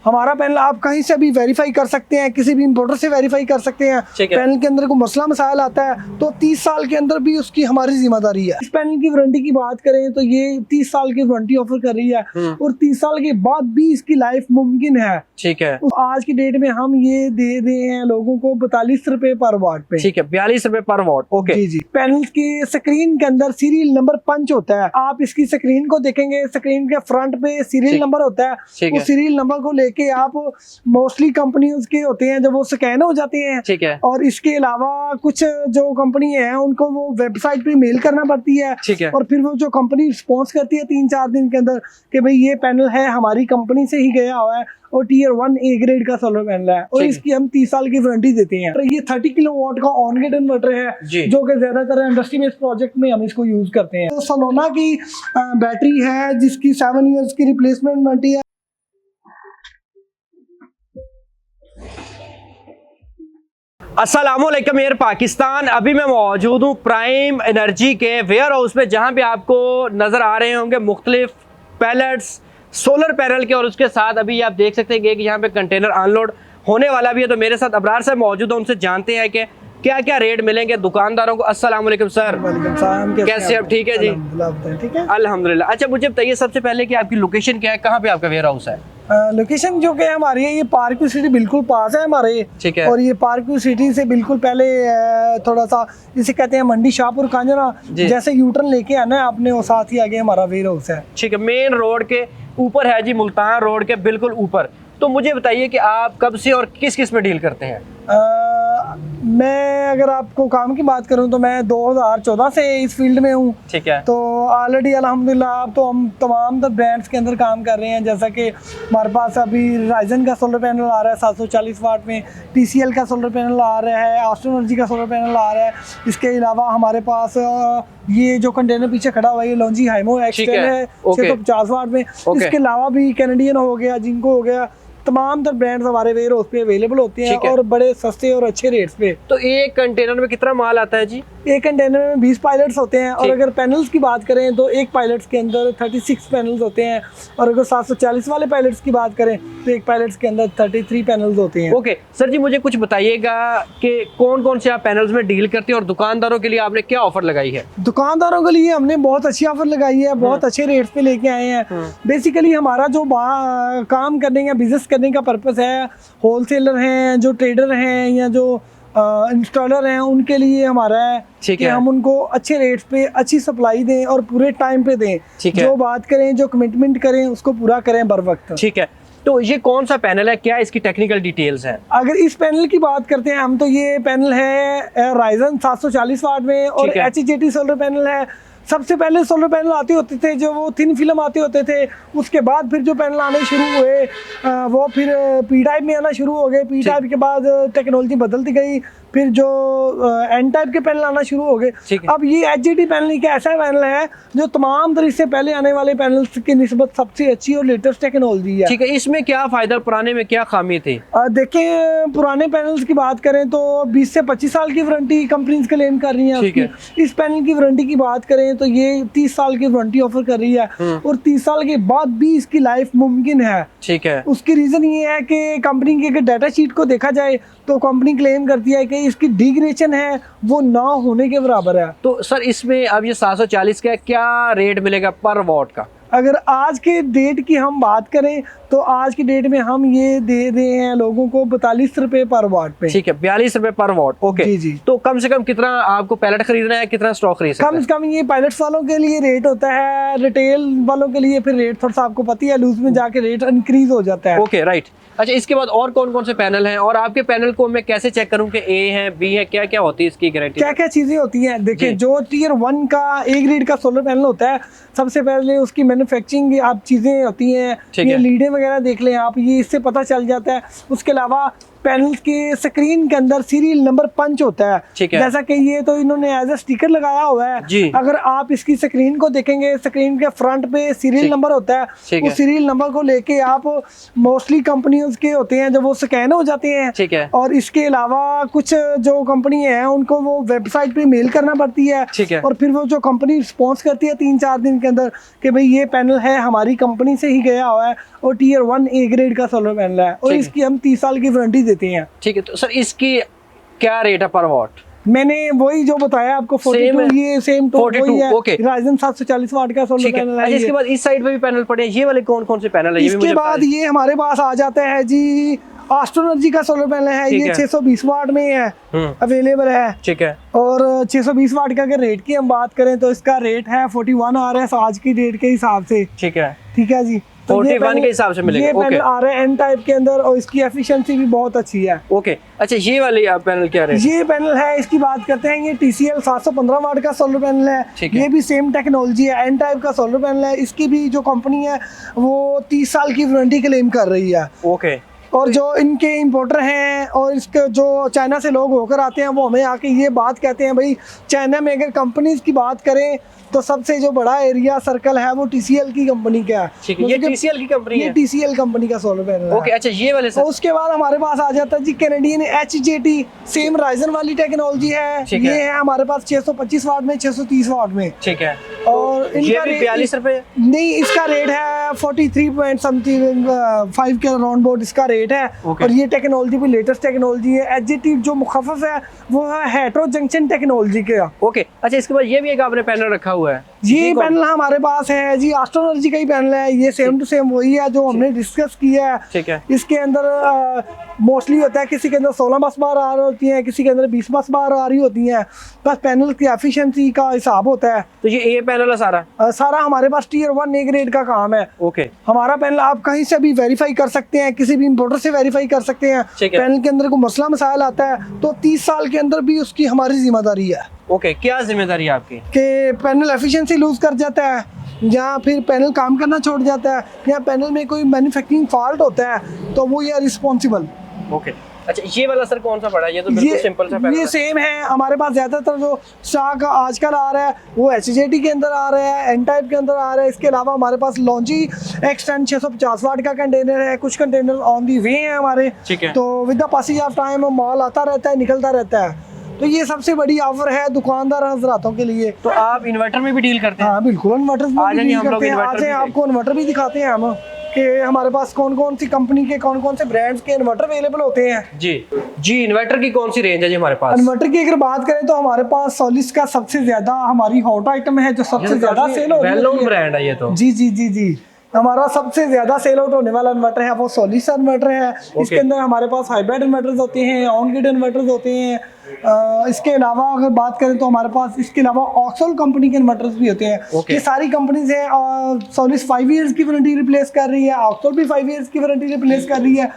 हमारा पैनल आप कहीं से भी वेरीफाई कर सकते हैं, किसी भी इंपोर्टर से वेरीफाई कर सकते हैं। पैनल के अंदर कोई मसला मसाइल आता है तो 30 साल के अंदर भी उसकी हमारी जिम्मेदारी है। इस पैनल की वारंटी की बात करें तो ये 30 साल की वारंटी ऑफर कर रही है और 30 साल के बाद भी इसकी लाइफ मुमकिन है। ठीक है। आज की डेट में हम ये दे रहे हैं लोगों को 42 रुपए पर वाट पे। ठीक है, 42 रुपए पर वाट। ओके जी जी। पैनल की स्क्रीन के अंदर सीरियल नंबर पंच होता है। आप इसकी स्क्रीन को देखेंगे, स्क्रीन के फ्रंट पे सीरियल नंबर होता है। उस सीरियल नंबर को लेके आप मोस्टली कंपनियों के होते हैं जब वो स्कैन हो जाते हैं। ठीक है। और इसके अलावा कुछ जो कंपनी है उनको वो वेबसाइट पे मेल करना पड़ती है। ठीक है। और फिर वो जो कंपनी रिस्पॉन्स करती है 3-4 दिन के अंदर कि भाई ये पैनल है हमारी कंपनी से ही गया हुआ है और Tier 1 A ग्रेड का सोलर पैनल है और इसकी हम 30 साल की वारंटी देते हैं। ये 30 किलोवाट का ऑन ग्रिड इन्वर्टर है जो कि ज्यादातर इंडस्ट्री बेस्ड प्रोजेक्ट में हम इसको यूज करते हैं। तो सोलोना की बैटरी है जिसकी 7 इयर्स की रिप्लेसमेंट वारंटी है। अस्सलामुअलैकुम एयर पाकिस्तान। अभी मैं मौजूद हूँ प्राइम एनर्जी के वेयर हाउस में, जहाँ पे आपको नज़र आ रहे होंगे मुख्तलिफ पैलेट्स सोलर पैनल के, और उसके साथ अभी आप देख सकते हैं कि यहाँ पे कंटेनर अनलोड होने वाला भी है। तो मेरे साथ अबरार साहब मौजूद है, उनसे जानते हैं कि क्या क्या रेट मिलेंगे दुकानदारों को। अस्सलाम वालेकुम सर। कैसे आप? ठीक है जी, ठीक है अल्हम्दुलिल्लाह। अच्छा मुझे बताइए सबसे पहले कि आपकी लोकेशन क्या है, कहाँ पे आपका वेयर हाउस है? लोकेशन जो कि हमारी है ये पार्क सिटी बिल्कुल पास है हमारे। ठीक है। और ये पार्क सिटी से बिल्कुल पहले थोड़ा सा इसे कहते हैं मंडी शाहपुर कांजरा, जैसे यूटर्न लेके आना है आपने वो साथ ही आगे हमारा वेयर हाउस है। ठीक है, मेन रोड के ऊपर है जी, मुल्तान रोड के बिल्कुल ऊपर। तो मुझे बताइए कि आप कब से और किस किस में डील करते हैं? मैं अगर आपको काम की बात करूं तो मैं 2014 से इस फील्ड में हूं। ठीक है। तो ऑलरेडी अल्हम्दुलिल्लाह अब तो हम तमाम ब्रांड्स के अंदर काम कर रहे हैं, जैसा कि हमारे पास अभी राइजन का सोलर पैनल आ रहा है 740 वाट में, TCL का सोलर पैनल आ रहा है, ऑस्ट्रो एनर्जी का सोलर पैनल आ रहा है। इसके अलावा हमारे पास ये जो कंटेनर पीछे खड़ा हुआ है ये लॉन्जी हाइमो एक्सटेल है 650 वाट में। इसके अलावा भी कैनेडियन हो गया, जिंको हो गया, तमाम ब्रांड्स हमारे वेयर हाउस पे अवेलेबल होते हैं और बड़े सस्ते और अच्छे रेट्स पे। तो एक कंटेनर में कितना माल आता है जी? एक कंटेनर में 20 पायलट्स होते हैं और अगर पैनल्स की बात करें तो एक पायलट्स के अंदर 36 पैनल्स होते हैं और अगर 740 वाले पायलट्स की बात करें तो एक पायलट्स के अंदर 33 पैनल्स होते हैं। ओके सर जी, मुझे कुछ बताइएगा कि कौन कौन से आप पैनल्स में डील करते हैं और दुकानदारों के लिए आपने क्या ऑफर लगाई है? दुकानदारों के लिए हमने बहुत अच्छी ऑफर लगाई है, बहुत अच्छे रेट्स पे लेके आए हैं। बेसिकली हमारा जो काम करने का बिजनेस करने का पर्पस है, होलसेलर हैं, जो ट्रेडर हैं या जो इंस्टॉलर हैं, उनके लिए हमारा है कि हम उनको अच्छे रेट्स पे अच्छी सप्लाई दें और पूरे टाइम पे दें। जो बात करें, जो कमिटमेंट करें उसको पूरा करें बर वक्त। ठीक है। तो ये कौन सा पैनल है, क्या इसकी टेक्निकल डिटेल्स हैं? अगर इस पैनल की बात करते हैं हम तो ये पैनल है राइजन 740 वाट में और HJT सोलर पैनल है। सबसे पहले सोलर पैनल आते होते थे जो वो थिन फिल्म आते होते थे, उसके बाद फिर जो पैनल आने शुरू हुए वो फिर P टाइप में आना शुरू हो गए। P टाइप के बाद टेक्नोलॉजी बदलती गई, फिर जो N टाइप के पैनल आना शुरू हो गए। अब ये HJT पैनल एक ऐसा पैनल है जो तमाम तरह से पहले आने वाले पैनल्स की निस्बत सबसे अच्छी और लेटेस्ट टेक्नोलॉजी है। ठीक है, इसमें क्या फायदा, पुराने में क्या खामी थी? देखें, पुराने पैनल्स की बात करें तो 20 से 25 साल की वारंटी कंपनीज क्लेम कर रही हैं। इस पैनल की वारंटी की बात करें तो ये 30 साल की वारंटी ऑफर कर रही है और 30 साल के बाद भी इसकी लाइफ मुमकिन है। ठीक है। उसकी रीजन ये है कि कंपनी के अगर डाटा शीट को देखा जाए तो कंपनी क्लेम करती है कि इसकी डिग्रेडेशन है वो ना होने के बराबर है। तो सर इसमें अब ये 740 का क्या रेट मिलेगा पर वॉट का? अगर आज के डेट की हम बात करें तो आज की डेट में हम ये दे रहे हैं लोगों को 42 रुपए पर वाट पे। ठीक है, 42 रुपए पर वाट। ओके जी जी। तो कम से कम कितना आपको पैलेट खरीदना है, कितना स्टॉक खरीद सकते हैं? कम से कम ये पायलट्स वालों के लिए रेट होता है, रिटेल वालों के लिए फिर रेट थोड़ा सा आपको पता है लूज में जाके रेट इंक्रीज हो जाता है। Okay right. अच्छा, इसके बाद और कौन कौन से पैनल हैं और आपके पैनल को मैं कैसे चेक करूं कि A है, B है, क्या क्या होती है इसकी गारंटी? क्या क्या चीजें होती हैं? देखिए, जो Tier 1 का A ग्रेड का सोलर पैनल होता है, सबसे पहले उसकी मैन्युफैक्चरिंग आप चीजें होती हैं, ये लीडें वगैरह देख लें आप, ये इससे पता चल जाता है। उसके अलावा पैनल के स्क्रीन के अंदर सीरियल नंबर पंच होता है। ठीक है। जैसा कि ये तो इन्होंने एज ए स्टिकर लगाया हुआ है जी। अगर आप इसकी स्क्रीन को देखेंगे, स्क्रीन के फ्रंट पे सीरियल नंबर होता है, ठीक उस है। सीरियल नंबर को लेके आप मोस्टली कंपनियों के होते हैं जब वो स्कैन हो जाते हैं। ठीक है। और इसके अलावा कुछ जो कंपनी है उनको वो वेबसाइट पे मेल करना पड़ती है। ठीक है। और फिर वो जो कंपनी रिस्पॉन्स करती है 3-4 दिन के अंदर कि भाई ये पैनल है हमारी कंपनी से ही गया हुआ है और Tier 1 A ग्रेड का सोलर पैनल है और ठीक है। इसकी हम 30 साल की वारंटी देते हैं। ठीक है। तो सर इसकी क्या रेट है पर वॉट? मैंने वही जो बताया आपको 42, ये सेम तो 42, वही है। ओके। Ryzen 740 वाट का सोलर ठीक है। पैनल अच्छा, है इसके ये। बाद इस साइड पे भी पैनल पड़े हैं, ये वाले कौन कौन से पैनल है? ये भी इसके मुझे बता बाद दीजिए। ये हमारे पास आ जाता है जी एस्ट्रो एनर्जी का सोलर पैनल है। ठीक ये है। 620 वाट में है, अवेलेबल है। ठीक है। और 620 वाट का अगर रेट की हम बात करें तो इसका रेट है 41 आ रहा है आज की डेट के हिसाब से। ठीक है। ठीक है जी। तो ये 41 पैनल- के हिसाब से मिलेगा, ये ओके। पैनल आ रहा है एन टाइप के अंदर और इसकी एफिशिएंसी भी बहुत अच्छी है। ओके। अच्छा, ये वाली पैनल क्या रेट? ये पैनल है, इसकी बात करते हैं, ये TCL 715 वाट का सोलर पैनल है। ठीक है। ये भी सेम टेक्नोलॉजी है, एन टाइप का सोलर पैनल है। इसकी भी जो कंपनी है वो 30 साल की वारंटी क्लेम कर रही है। ओके। और जो इनके इंपोर्टर हैं और इसके जो चाइना से लोग होकर आते हैं वो हमें आके ये बात कहते हैं भाई चाइना में अगर कंपनीज की बात करें तो सबसे जो बड़ा एरिया सर्कल है वो TCL की कंपनी का है। ठीक है। ये मतलब कि TCL की कंपनी ये है? TCL कंपनी का सोलर पैनल है। ओके। अच्छा, ये वाले और सर? उसके बाद हमारे पास आ जाता है जी कैनेडियन HJT, सेम राइजन वाली टेक्नोलॉजी है। ठीक ये है। है हमारे पास 625 वाट में, 630 वाट में। ठीक है। और ये इनका भी रेट 42 रुपए है? नहीं, इसका रेट है 43 पॉइंट समथिंग 5 के अराउंड बोर्ड इसका रेट है। ओके। और ये टेक्नोलॉजी भी लेटेस्ट टेक्नोलॉजी है। HJT जो मुखफ़फ़ है वो है हेटेरो जंक्शन टेक्नोलॉजी का। ओके। अच्छा, इसके बाद ये भी एक आपने पैनल रखा हुआ है? ये पैनल हमारे पास है जी एस्ट्रो एनर्जी का ही पैनल है। ये सेम टू सेम वही है जो हमने डिस्कस किया है। ठीक है। इसके अंदर मोस्टली होता है किसी के अंदर 16 बस बार आ रही होती हैं, किसी के अंदर 20 बस बार आ रही होती हैं। बस पैनल की एफिशिएंसी का हिसाब होता है। तो ये पैनल है सारा? सारा हमारे पास Tier 1 A ग्रेड का काम है। ओके। हमारा पैनल आप कहीं से भी वेरीफाई कर सकते हैं, किसी भी इंपोर्टर से वेरीफाई कर सकते हैं। ठीक है। पैनल के अंदर कोई मसला मसाइल आता है तो 30 साल के अंदर भी उसकी हमारी जिम्मेदारी है ओके। क्या जिम्मेदारी है आपकी? कि पैनल एफिशिएंसी लूज कर जाता है या फिर पैनल काम करना छोड़ जाता है या पैनल में कोई मैन्युफैक्चरिंग फॉल्ट होता है तो वो ये रिस्पॉन्सिबल। ओके। अच्छा, ये वाला सर कौन सा पड़ा है? ये तो बिल्कुल सिंपल सा पैनल ये है। सेम है। हमारे पास ज्यादातर जो स्टॉक आजकल आ रहा है वो HJT के अंदर आ रहा है, एन टाइप के अंदर आ रहा है। इसके अलावा हमारे पास लॉन्जी एक्सटेंड 650 वाट का कंटेनर है। कुछ कंटेनर ऑन दी वे हैं हमारे। ठीक है। तो with the passing of time माल आता रहता है, निकलता रहता है। तो ये सबसे बड़ी ऑफर है दुकानदार हजरातों के लिए। तो आप इन्वर्टर में भी डील करते हैं? हाँ बिल्कुल, इन्वर्टर आ जाइए, हम लोग इन्वर्टर भी आपको इन्वर्टर भी दिखाते हैं हम कि हमारे पास कौन कौन सी कंपनी के कौन कौन से ब्रांड्स के इन्वर्टर अवेलेबल होते हैं। जी जी। इन्वर्टर की कौन सी रेंज है जी हमारे पास? इन्वर्टर की अगर बात करें तो हमारे पास सोलिस का सबसे ज्यादा हमारी हॉट आइटम है जो सबसे ज्यादा सेल हो वेल रही नोन है। ब्रांड है ये तो। जी जी जी जी। हमारा सबसे ज्यादा सेल आउट होने वाला इन्वर्टर है वो सोलिस इन्वर्टर है। इसके अंदर हमारे पास हाइब्रिड इन्वर्टर्स होते हैं, ऑन ग्रिड इन्वर्टर्स होते हैं। इसके अलावा अगर बात करें तो हमारे पास इसके अलावा ऑक्सोल कंपनी के इन्वर्टर्स भी होते हैं। ये सारी कंपनीज हैं। सोलिस 5 इयर्स की वारंटी रिप्लेस कर रही है, ऑक्सोल भी 5 इयर्स की वारंटी रिप्लेस कर रही है।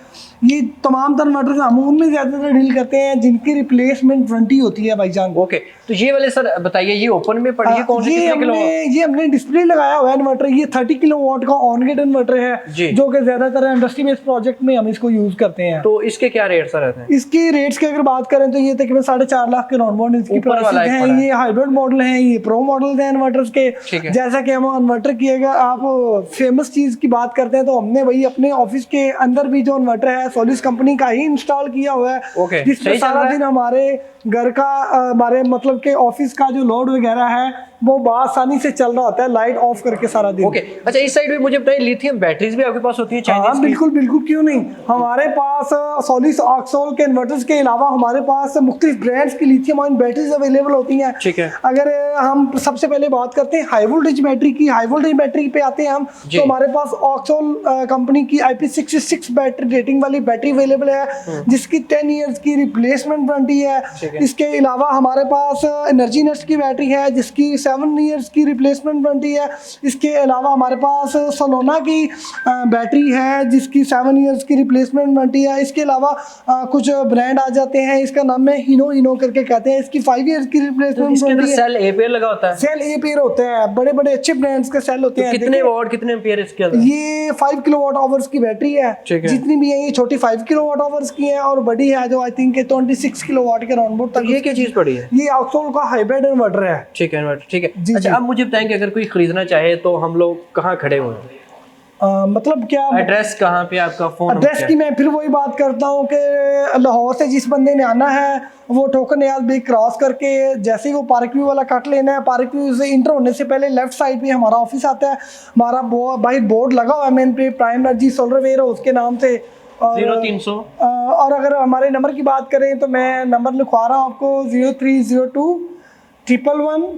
ये तमाम तर इन्वर्टर्स हम उनमें ज्यादातर डील करते हैं जिनकी रिप्लेसमेंट वारंटी होती है भाईजान। ओके। तो ये वाले सर बताइए, ये ओपन में पड़ी है कौन सी? ये हमने डिस्प्ले लगाया हुआ है इन्वर्टर। ये 30 किलोवाट का ऑन ग्रिड इन्वर्टर है जो कि ज्यादातर इंडस्ट्री बेस्ड प्रोजेक्ट में हम इसको यूज करते हैं। तो इसके क्या रेट सर रहते हैं? इसकी रेट्स की अगर बात करें तो ये तकरीबन 4.5 लाख के राउंड अबाउट इसकी प्राइस है। ये हाइब्रिड मॉडल है, ये प्रो मॉडल है इन्वर्टर्स के। जैसा कि हम इन्वर्टर की अगर आप फेमस चीज की बात करते हैं तो हमने वही अपने ऑफिस के अंदर भी जो इन्वर्टर है सोलिस कंपनी का ही इंस्टॉल किया हुआ है जिसमें सारा दिन हमारे घर का हमारे मतलब के ऑफिस का जो लोड वगैरह है वो आसानी से चल रहा होता है लाइट ऑफ करके सारा दिन। ओके। अच्छा, इस साइड में मुझे बताइए, लिथियम बैटरीज भी आपके पास होती है चाइनीज? हाँ बिल्कुल बिल्कुल, क्यों नहीं। हमारे पास सोलिस ऑक्सोल के इन्वर्टर्स के अलावा हमारे पास मुख्तलिफ ब्रांड्स की लिथियम आयन बैटरीज अवेलेबल होती हैं। ठीक है। अगर हम सबसे पहले बात करते हैं हाई वोल्टेज बैटरी की, हाई वोल्टेज बैटरी पे आते हैं हम तो हमारे पास ऑक्सोल कंपनी की IP66 बैटरी रेटिंग वाली बैटरी अवेलेबल है जिसकी 10 इयर्स की रिप्लेसमेंट वारंटी है। इसके अलावा हमारे पास एनर्जी नेस्ट की बैटरी है जिसकी 7 इयर्स की रिप्लेसमेंट वारंटी है। इसके अलावा हमारे पास सोलोना की बैटरी है जिसकी 7 इयर्स की रिप्लेसमेंट वारंटी है। इसके अलावा कुछ ब्रांड आ जाते हैं, इसका नाम है हिनो करके कहते हैं, इसकी 5 इयर्स की रिप्लेसमेंट वारंटी है। सेल ए पेयर लगा होता है? सेल ए पेयर होते हैं, बड़े बड़े अच्छे ब्रांड्स के सेल होते हैं। कितने वॉट कितने एम्पियर इसके अंदर? ये 5 किलोवाट आवर्स की बैटरी है। जितनी भी है ये छोटी 45 किलोवाट आवर्स की है, और बड़ी है जो आई थिंक 26 किलोवाट के राउंड अबाउट तक। ये क्या चीज़ पड़ी है? ये आक्सोल का हाइब्रिड इन्वर्टर है। ठीक है, इन्वर्टर, ठीक है। जी, अच्छा, जी। अब मुझे बताएं कि अगर कोई खरीदना चाहे तो हम लोग कहाँ खड़े हुए हैं? मतलब क्या एड्रेस कहाँ पे, आपका फ़ोन नंबर एड्रेस क्या की है? मैं फिर वही बात करता हूँ कि लाहौर से जिस बंदे ने आना है वो टोकन याद भी क्रॉस करके जैसे ही वो पार्क व्यू वाला कट लेना है, पार्क व्यू से इंटर होने से पहले लेफ्ट साइड पे हमारा ऑफिस आता है। हमारा बाहर बोर्ड लगा हुआ है मेन पे, प्राइम एनर्जी सोलर वेयर है उसके नाम से। और 0300। और अगर हमारे नंबर की बात करें तो मैं नंबर लिखवा रहा हूँ आपको 0302 111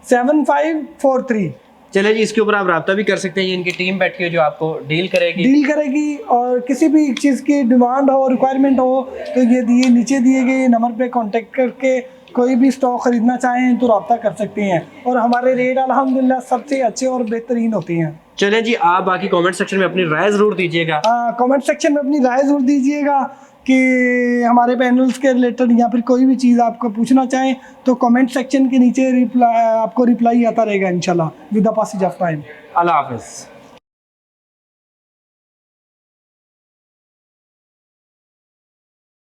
7543। चले जी, इसके ऊपर आप रब्ता भी कर सकते हैं, ये इनकी टीम बैठी है जो आपको डील करेगी। और किसी भी चीज़ की डिमांड हो, रिक्वायरमेंट हो तो ये नीचे दिए गए नंबर पे कांटेक्ट करके कोई भी स्टॉक खरीदना चाहें तो रब्ता कर सकते हैं, और हमारे रेट अल्हम्दुलिल्लाह सबसे अच्छे और बेहतरीन होते हैं। चलें जी, आप बाकी कमेंट सेक्शन में अपनी राय ज़रूर दीजिएगा। कमेंट सेक्शन में अपनी राय ज़रूर दीजिएगा कि हमारे पैनल्स के रिलेटेड या फिर कोई भी चीज़ आपको पूछना चाहें तो कमेंट सेक्शन के नीचे आपको रिप्लाई आता रहेगा इंशाल्लाह with the passage of time. अल्लाह हाफ़िज़।